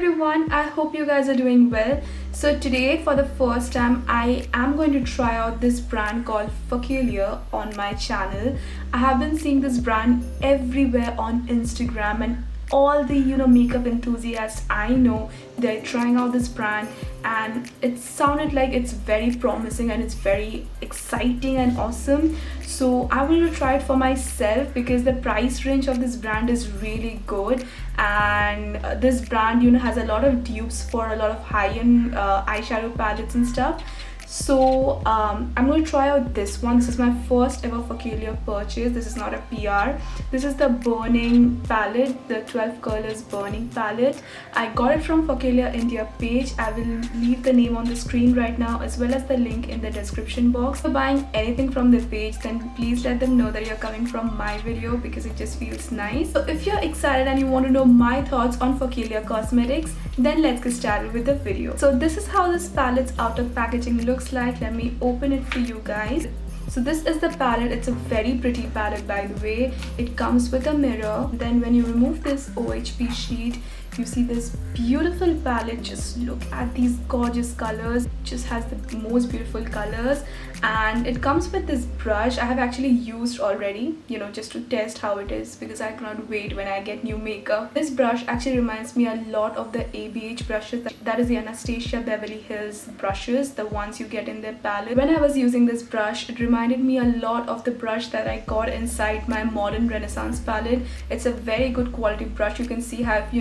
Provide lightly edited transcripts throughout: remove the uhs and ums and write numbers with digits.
everyone, I hope you guys are doing well. So today for the first time I am going to try out this brand called Foccallure on my channel. I have been seeing this brand everywhere on Instagram, and all the makeup enthusiasts I know, they're trying out this brand, and it sounded like it's very promising and it's very exciting and awesome. So I wanted to try it for myself because the price range of this brand is really good, and this brand has a lot of dupes for a lot of high-end eyeshadow palettes and stuff. So I'm going to try out this one. This is my first ever Foccallure purchase. This is not a PR. This is the Burning Palette, the 12 colors Burning Palette. I got it from Foccallure India page. I will leave the name on the screen right now as well as the link in the description box. If you're buying anything from the page, then please let them know that you're coming from my video because it just feels nice. So if you're excited and you want to know my thoughts on Focallure Cosmetics, then let's get started with the video. So this is how this palette's outer packaging looks like. Let me open it for you guys. So this is the palette. It's a very pretty palette, by the way. It comes with a mirror. Then when you remove this OHP sheet, you see this beautiful palette. Just look at these gorgeous colors. It just has the most beautiful colors, and it comes with this brush I have actually used already, just to test how it is, because I cannot wait when I get new makeup. This brush actually reminds me a lot of the ABH brushes, that is the Anastasia Beverly Hills brushes, the ones you get in their palette. When I was using this brush, it reminded me a lot of the brush that I got inside my Modern Renaissance palette. It's a very good quality brush. You can see I've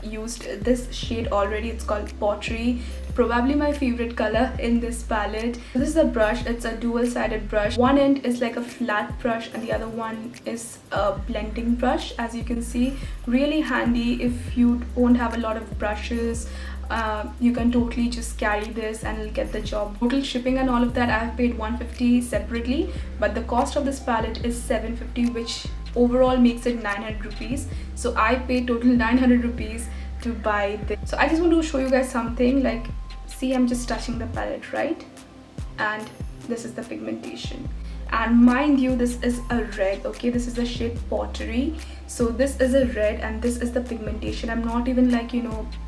used this shade already. It's called Pottery, probably my favorite color in this palette. This is a brush. It's a dual-sided brush. One end is like a flat brush and the other one is a blending brush. As you can see, really handy if you won't have a lot of brushes. You can totally just carry this and it'll get the job. Total shipping and all of that, I have paid $150 separately, but the cost of this palette is $750, which overall makes it 900 rupees. So I paid total 900 rupees to buy this. So I just want to show you guys something. Like, see, I'm just touching the palette, right? And this is the pigmentation. And mind you, this is a red, okay? This is the shade Pottery. So this is a red and this is the pigmentation. I'm not even like,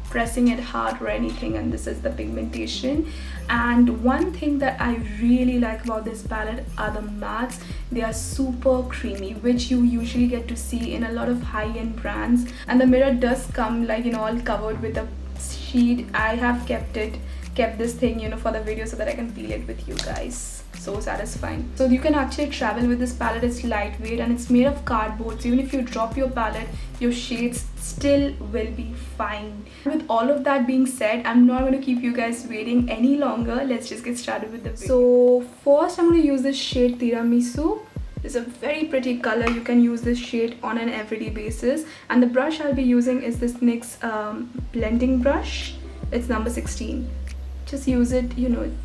pressing it hard or anything, and this is the pigmentation. And one thing that I really like about this palette are the mattes. They are super creamy, which you usually get to see in a lot of high-end brands. And the mirror does come like all covered with a sheet. I have kept this thing for the video so that I can peel it with you guys. So satisfying. So you can actually travel with this palette. It's lightweight and it's made of cardboard, so even if you drop your palette, your shades still will be fine. With all of that being said, I'm not going to keep you guys waiting any longer. Let's just get started with the video. So first I'm going to use this shade Tiramisu. It's a very pretty color. You can use this shade on an everyday basis, and the brush I'll be using is this NYX blending brush. It's number 16. Just use it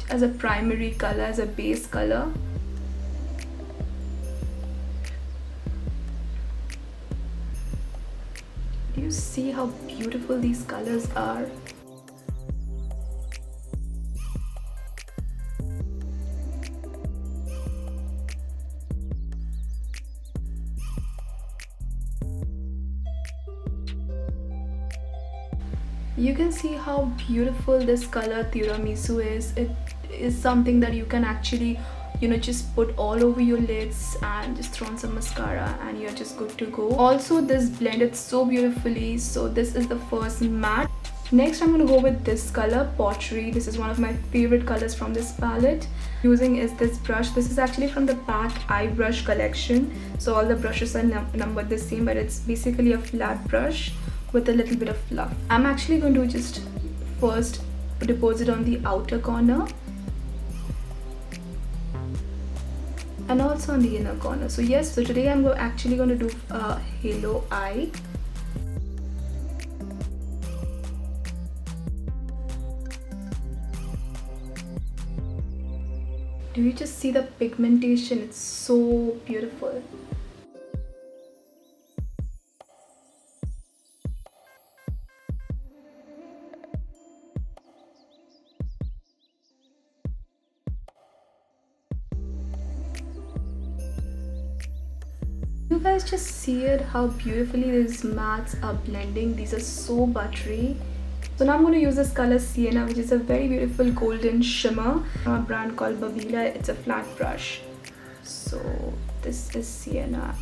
as a primary color, as a base color. Do you see how beautiful these colors are? You can see how beautiful this color Tiramisu is. It is something that you can actually just put all over your lids and just throw on some mascara and you're just good to go. Also, this blended so beautifully. So this is the first matte. Next, I'm going to go with this color Pottery. This is one of my favorite colors from this palette. Using is this brush. This is actually from the PAC eye brush collection. So all the brushes are numbered the same, but it's basically a flat brush with a little bit of fluff. I'm actually going to just first deposit on the outer corner and also on the inner corner. So yes, so today I'm actually going to do a halo eye. Do you just see the pigmentation? It's so beautiful. You guys just see it, how beautifully these mattes are blending. These are so buttery. So now I'm going to use this color Sienna, which is a very beautiful golden shimmer from a brand called Babila. It's a flat brush. So this is Sienna.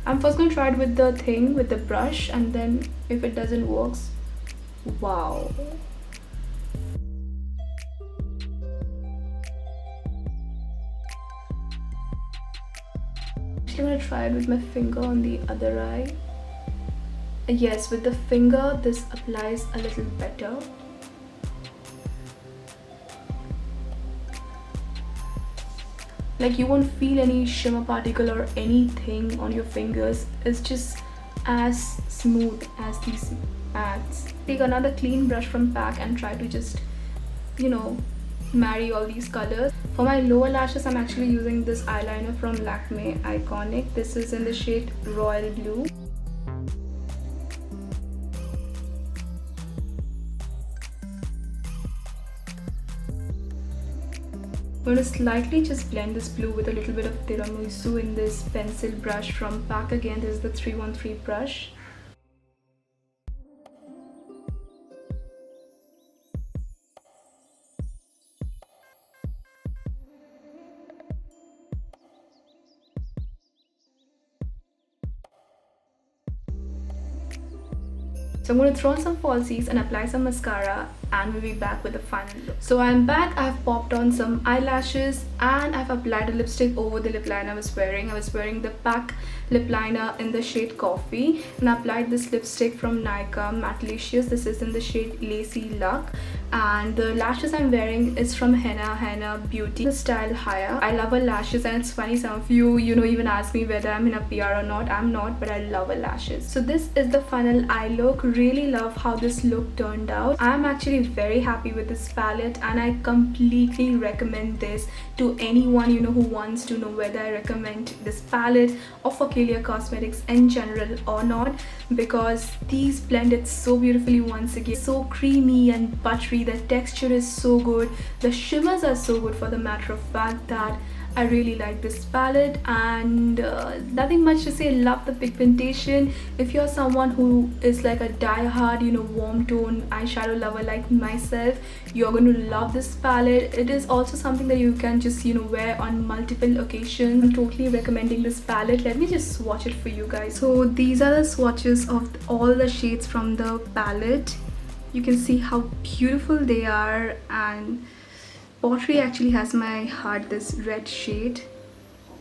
I'm first going to try it with the brush, and then if it doesn't work, wow. I'm going to try it with my finger on the other eye. Yes, with the finger this applies a little better. Like, you won't feel any shimmer particle or anything on your fingers. It's just as smooth as these mats. Take another clean brush from PAC and try to just, you know, marry all these colors. For my lower lashes, I'm actually using this eyeliner from Lakme Eyeconic. This is in the shade Royal Blue. I'm going to slightly just blend this blue with a little bit of tiramisu in this pencil brush from PAC. Again, this is the 313 brush. So I'm going to throw on some falsies and apply some mascara, and we'll be back with the final look. So I'm back. I've popped on some eyelashes and I've applied a lipstick over the lip liner I was wearing. I was wearing the PAC lip liner in the shade Coffee, and I applied this lipstick from Nykaa, Mattelicious. This is in the shade Lacy Luck, and the lashes I'm wearing is from Haina Beauty, the style Hayaa. I love her lashes, and it's funny, some of you even ask me whether I'm in a PR or not. I'm not, but I love her lashes. So this is the final eye look. Really love how this look turned out. I'm actually very happy with this palette, and I completely recommend this to anyone who wants to know whether I recommend this palette or Focallure Cosmetics in general or not, because these blended so beautifully. Once again, so creamy and buttery. The texture is so good, the shimmers are so good. For the matter of fact that I really like this palette, and nothing much to say. Love the pigmentation. If you're someone who is like a die-hard warm tone eyeshadow lover like myself, you're going to love this palette. It is also something that you can just wear on multiple occasions. I'm totally recommending this palette. Let me just swatch it for you guys. So these are the swatches of all the shades from the palette. You can see how beautiful they are, and Pottery actually has my heart, this red shade.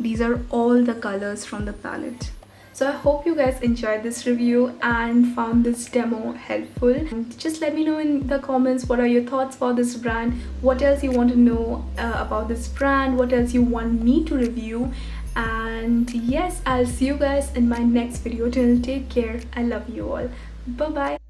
These are all the colors from the palette. So I hope you guys enjoyed this review and found this demo helpful. And just let me know in the comments what are your thoughts about this brand, what else you want to know about this brand, what else you want me to review. And yes, I'll see you guys in my next video. Till take care. I love you all. Bye bye.